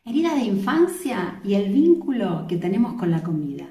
Herida de infancia y el vínculo que tenemos con la comida.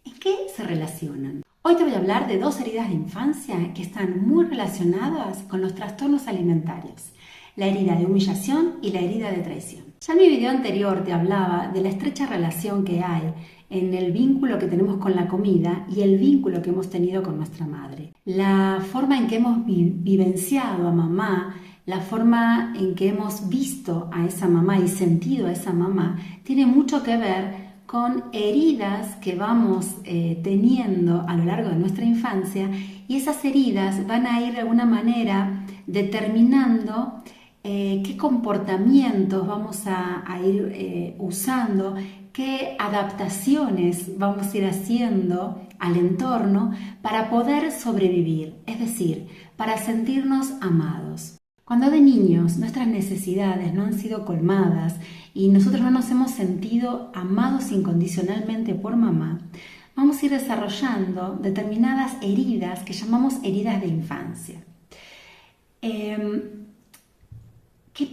¿En qué se relacionan? Hoy te voy a hablar de dos heridas de infancia que están muy relacionadas con los trastornos alimentarios. La herida de humillación y la herida de traición. Ya en mi video anterior te hablaba de la estrecha relación que hay en el vínculo que tenemos con la comida y el vínculo que hemos tenido con nuestra madre. La forma en que hemos vivenciado a mamá, la forma en que hemos visto a esa mamá y sentido a esa mamá, tiene mucho que ver con heridas que vamos teniendo a lo largo de nuestra infancia, y esas heridas van a ir de alguna manera determinando qué comportamientos vamos a ir usando, qué adaptaciones vamos a ir haciendo al entorno para poder sobrevivir, es decir, para sentirnos amados. Cuando de niños nuestras necesidades no han sido colmadas y nosotros no nos hemos sentido amados incondicionalmente por mamá, vamos a ir desarrollando determinadas heridas que llamamos heridas de infancia. ¿Qué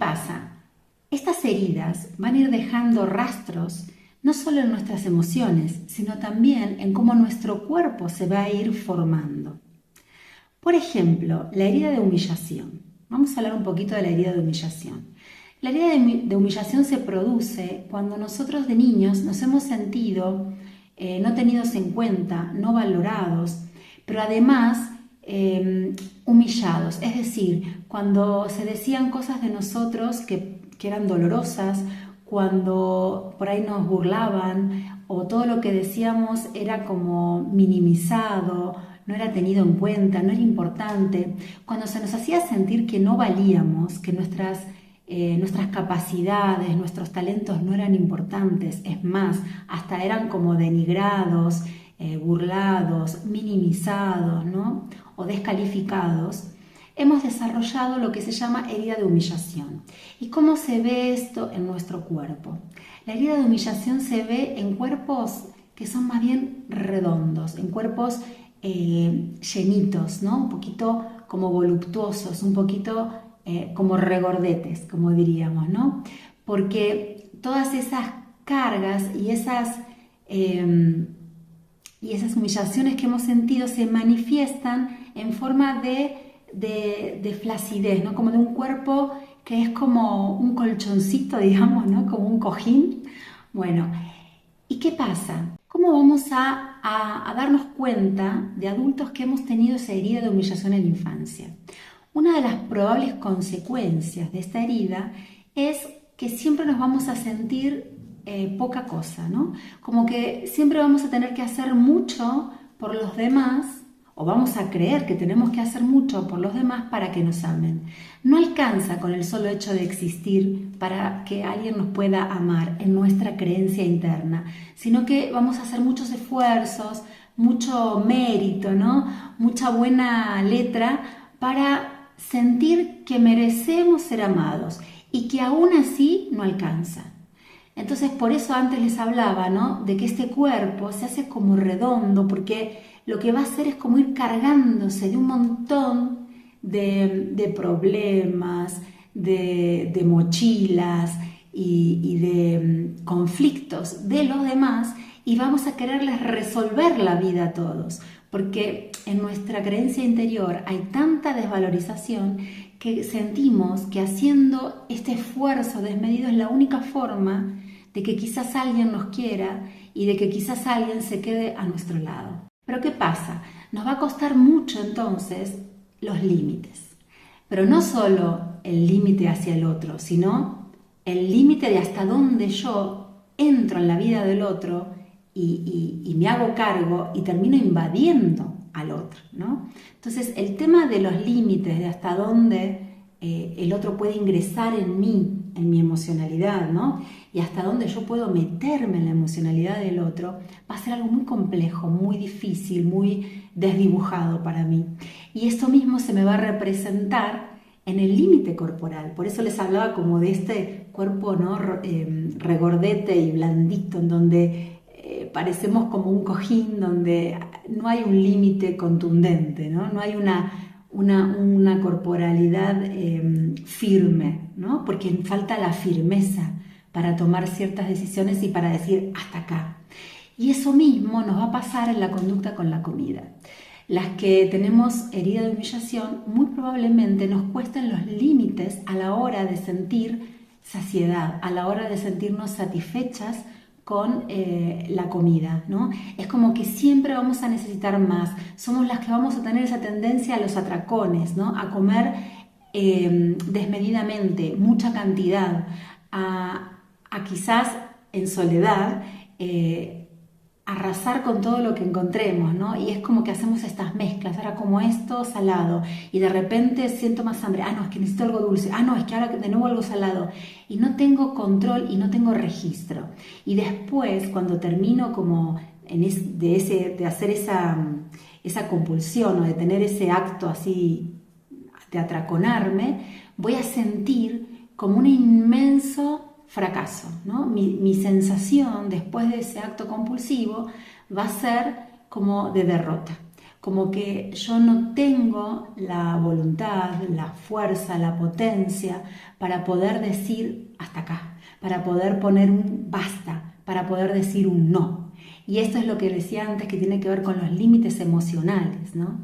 pasa? Estas heridas van a ir dejando rastros no solo en nuestras emociones, sino también en cómo nuestro cuerpo se va a ir formando. Por ejemplo, la herida de humillación. Vamos a hablar un poquito de la herida de humillación. La herida de humillación se produce cuando nosotros de niños nos hemos sentido no tenidos en cuenta, no valorados, pero además humillados. Es decir, cuando se decían cosas de nosotros que eran dolorosas, cuando por ahí nos burlaban o todo lo que decíamos era como minimizado, no era tenido en cuenta, no era importante, cuando se nos hacía sentir que no valíamos, que nuestras capacidades, nuestros talentos no eran importantes, es más, hasta eran como denigrados, burlados, minimizados, ¿no? O descalificados, hemos desarrollado lo que se llama herida de humillación. ¿Y cómo se ve esto en nuestro cuerpo? La herida de humillación se ve en cuerpos que son más bien redondos, en cuerpos llenitos, ¿no? Un poquito como voluptuosos, un poquito como regordetes, como diríamos, ¿no? Porque todas esas cargas y esas humillaciones que hemos sentido se manifiestan en forma de flacidez, ¿no? Como de un cuerpo que es como un colchoncito, digamos, ¿no? Como un cojín. Bueno, ¿y qué pasa? ¿Cómo vamos a darnos cuenta de adultos que hemos tenido esa herida de humillación en la infancia? Una de las probables consecuencias de esta herida es que siempre nos vamos a sentir poca cosa, ¿no? Como que siempre vamos a tener que hacer mucho por los demás, o vamos a creer que tenemos que hacer mucho por los demás para que nos amen. No alcanza con el solo hecho de existir para que alguien nos pueda amar en nuestra creencia interna, sino que vamos a hacer muchos esfuerzos, mucho mérito, ¿no? Mucha buena letra para sentir que merecemos ser amados y que aún así no alcanza. Entonces, por eso antes les hablaba, ¿no? De que este cuerpo se hace como redondo, porque lo que va a hacer es como ir cargándose de un montón de problemas, de mochilas y de conflictos de los demás, y vamos a quererles resolver la vida a todos, porque en nuestra creencia interior hay tanta desvalorización que sentimos que haciendo este esfuerzo desmedido es la única forma de que quizás alguien nos quiera y de que quizás alguien se quede a nuestro lado. Pero ¿qué pasa? Nos va a costar mucho entonces los límites. Pero no solo el límite hacia el otro, sino el límite de hasta dónde yo entro en la vida del otro y me hago cargo y termino invadiendo al otro, ¿no? Entonces, el tema de los límites, de hasta dónde el otro puede ingresar en mí, en mi emocionalidad, ¿no? Y hasta dónde yo puedo meterme en la emocionalidad del otro, va a ser algo muy complejo, muy difícil, muy desdibujado para mí. Y esto mismo se me va a representar en el límite corporal. Por eso les hablaba como de este cuerpo, ¿no? Regordete y blandito, en donde parecemos como un cojín, donde no hay un límite contundente, ¿no? No hay una corporalidad firme, ¿no? Porque falta la firmeza para tomar ciertas decisiones y para decir hasta acá. Y eso mismo nos va a pasar en la conducta con la comida. Las que tenemos herida de humillación muy probablemente nos cuesten los límites a la hora de sentir saciedad, a la hora de sentirnos satisfechas con la comida, ¿no? Es como que siempre vamos a necesitar más. Somos las que vamos a tener esa tendencia a los atracones, ¿no? A comer desmedidamente, mucha cantidad, a quizás en soledad arrasar con todo lo que encontremos, ¿no? Y es como que hacemos estas mezclas, ahora como esto salado y de repente siento más hambre, no, es que necesito algo dulce, no, es que ahora de nuevo algo salado y no tengo control y no tengo registro. Y después cuando termino como de hacer esa compulsión o de tener ese acto así de atraconarme, voy a sentir como un inmenso fracaso, ¿no? Mi sensación después de ese acto compulsivo va a ser como de derrota, como que yo no tengo la voluntad, la fuerza, la potencia para poder decir hasta acá, para poder poner un basta, para poder decir un no. Y esto es lo que decía antes, que tiene que ver con los límites emocionales, ¿no?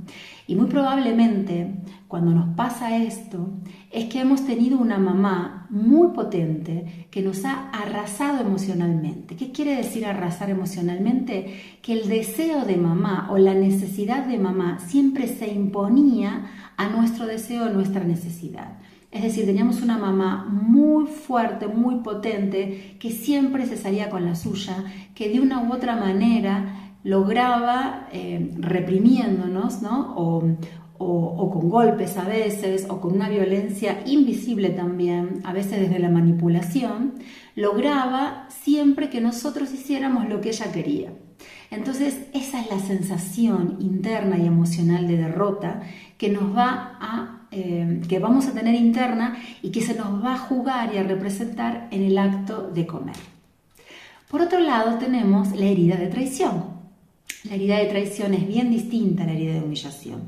Y muy probablemente cuando nos pasa esto es que hemos tenido una mamá muy potente que nos ha arrasado emocionalmente. ¿Qué quiere decir arrasar emocionalmente? Que el deseo de mamá o la necesidad de mamá siempre se imponía a nuestro deseo o nuestra necesidad. Es decir, teníamos una mamá muy fuerte, muy potente, que siempre se salía con la suya, que de una u otra manera lograba, reprimiéndonos, ¿no? O con golpes a veces, o con una violencia invisible también, a veces desde la manipulación, lograba siempre que nosotros hiciéramos lo que ella quería. Entonces, esa es la sensación interna y emocional de derrota que nos que vamos a tener interna y que se nos va a jugar y a representar en el acto de comer. Por otro lado, tenemos la herida de traición. La herida de traición es bien distinta a la herida de humillación.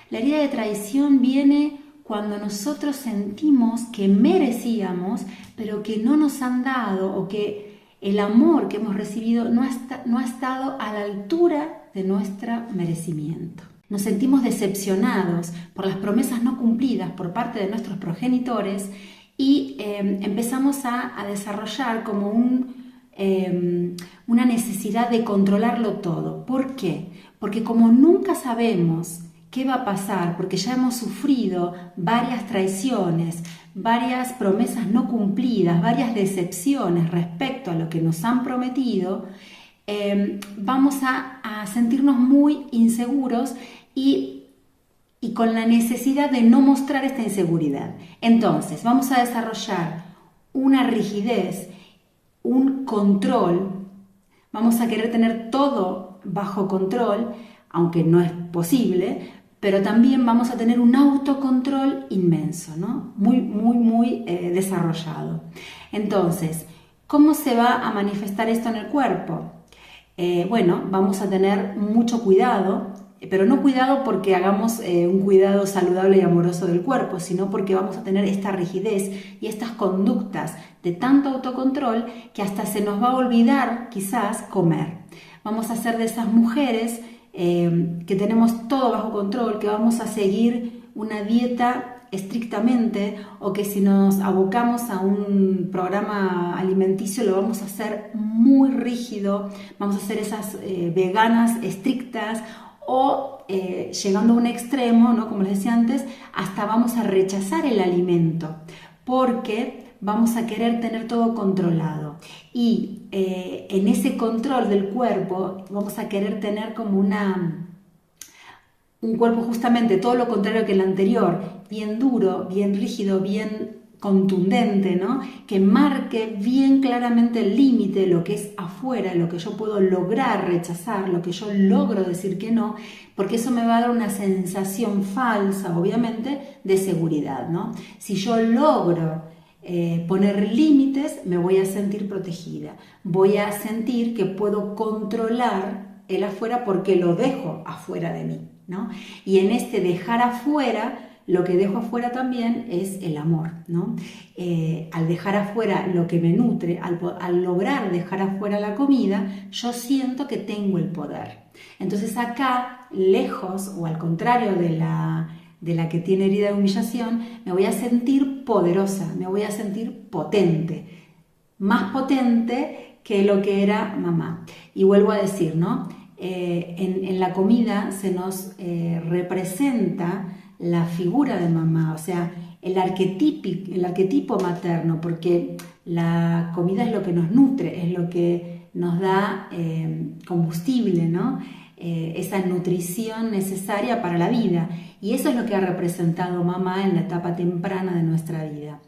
La herida de traición viene cuando nosotros sentimos que merecíamos, pero que no nos han dado, o que el amor que hemos recibido no ha estado a la altura de nuestro merecimiento. Nos sentimos decepcionados por las promesas no cumplidas por parte de nuestros progenitores y empezamos a desarrollar como una necesidad de controlarlo todo. ¿Por qué? Porque como nunca sabemos qué va a pasar, porque ya hemos sufrido varias traiciones, varias promesas no cumplidas, varias decepciones respecto a lo que nos han prometido, vamos a sentirnos muy inseguros y con la necesidad de no mostrar esta inseguridad. Entonces, vamos a desarrollar una rigidez, un control, vamos a querer tener todo bajo control, aunque no es posible, pero también vamos a tener un autocontrol inmenso, ¿no? Muy desarrollado. Entonces, ¿cómo se va a manifestar esto en el cuerpo? Bueno, vamos a tener mucho cuidado, pero no cuidado porque hagamos un cuidado saludable y amoroso del cuerpo, sino porque vamos a tener esta rigidez y estas conductas de tanto autocontrol que hasta se nos va a olvidar quizás comer. Vamos a ser de esas mujeres que tenemos todo bajo control, que vamos a seguir una dieta estrictamente, o que si nos abocamos a un programa alimenticio lo vamos a hacer muy rígido, vamos a ser esas veganas estrictas, o llegando a un extremo, ¿no? Como les decía antes, hasta vamos a rechazar el alimento porque vamos a querer tener todo controlado, y en ese control del cuerpo vamos a querer tener como un cuerpo justamente todo lo contrario que el anterior, bien duro, bien rígido, bien contundente, ¿no? Que marque bien claramente el límite, lo que es afuera, lo que yo puedo lograr rechazar, lo que yo logro decir que no, porque eso me va a dar una sensación falsa, obviamente, de seguridad, ¿no? Si yo logro poner límites, me voy a sentir protegida, voy a sentir que puedo controlar el afuera porque lo dejo afuera de mí, ¿no? Y en este dejar afuera lo que dejo afuera también es el amor, ¿no? Al dejar afuera lo que me nutre, al lograr dejar afuera la comida, yo siento que tengo el poder. Entonces acá, lejos o al contrario de la que tiene herida de humillación, me voy a sentir poderosa, me voy a sentir potente, más potente que lo que era mamá. Y vuelvo a decir, ¿no? En la comida se nos representa la figura de mamá, o sea, el arquetipo materno, porque la comida es lo que nos nutre, es lo que nos da combustible, ¿no? Esa nutrición necesaria para la vida. Y eso es lo que ha representado mamá en la etapa temprana de nuestra vida.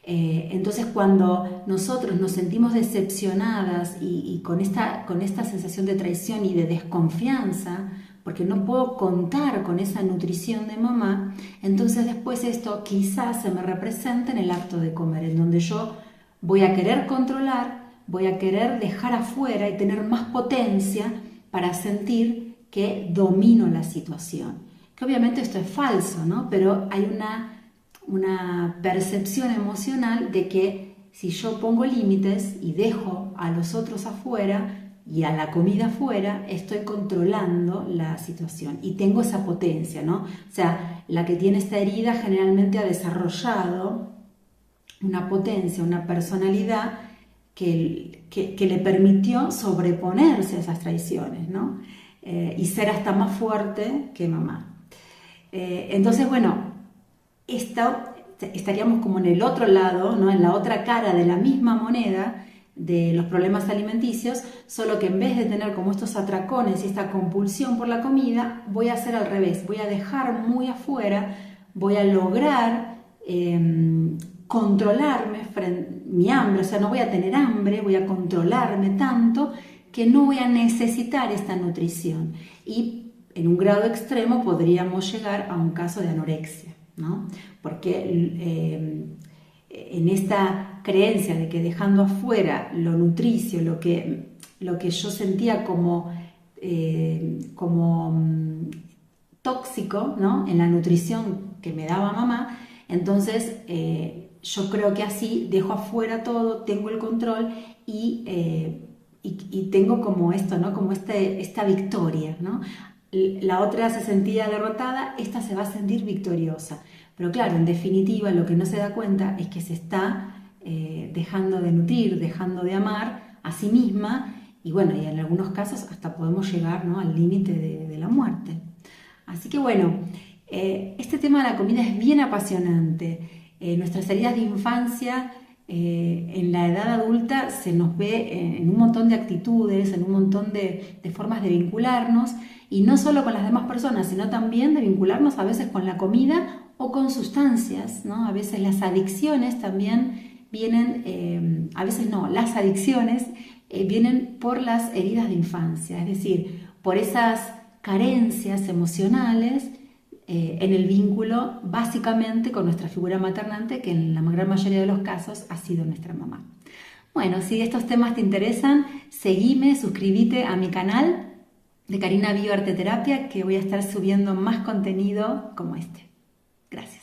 Entonces cuando nosotros nos sentimos decepcionadas y con esta sensación de traición y de desconfianza, porque no puedo contar con esa nutrición de mamá, entonces después esto quizás se me representa en el acto de comer, en donde yo voy a querer controlar, voy a querer dejar afuera y tener más potencia para sentir que domino la situación. Que obviamente esto es falso, ¿no? Pero hay una percepción emocional de que si yo pongo límites y dejo a los otros afuera y a la comida afuera, estoy controlando la situación y tengo esa potencia, ¿no? O sea, la que tiene esta herida generalmente ha desarrollado una potencia, una personalidad que le permitió sobreponerse a esas traiciones, ¿no? Y ser hasta más fuerte que mamá. Entonces, bueno, estaríamos como en el otro lado, ¿no? En la otra cara de la misma moneda de los problemas alimenticios, solo que en vez de tener como estos atracones y esta compulsión por la comida, voy a hacer al revés, voy a dejar muy afuera, voy a lograr controlarme mi hambre, o sea, no voy a tener hambre, voy a controlarme tanto que no voy a necesitar esta nutrición. Y en un grado extremo podríamos llegar a un caso de anorexia, ¿no? Porque en esta creencia de que dejando afuera lo nutricio, lo que yo sentía como tóxico, ¿no? En la nutrición que me daba mamá, entonces yo creo que así dejo afuera todo, tengo el control y tengo como esto, ¿no? Como esta victoria, ¿no? La otra se sentía derrotada, esta se va a sentir victoriosa. Pero claro, en definitiva, lo que no se da cuenta es que se está dejando de nutrir, dejando de amar a sí misma y bueno, y en algunos casos hasta podemos llegar, ¿no? Al límite de la muerte. Así que bueno, este tema de la comida es bien apasionante. Nuestras heridas de infancia en la edad adulta se nos ve en un montón de actitudes, en un montón de formas de vincularnos, y no solo con las demás personas, sino también de vincularnos a veces con la comida o con sustancias, ¿no? A veces las adicciones también vienen, a veces no, las adicciones vienen por las heridas de infancia, es decir, por esas carencias emocionales en el vínculo básicamente con nuestra figura maternante, que en la gran mayoría de los casos ha sido nuestra mamá. Bueno, si estos temas te interesan, seguime, suscríbete a mi canal de Karina Bioarteterapia, que voy a estar subiendo más contenido como este. Gracias.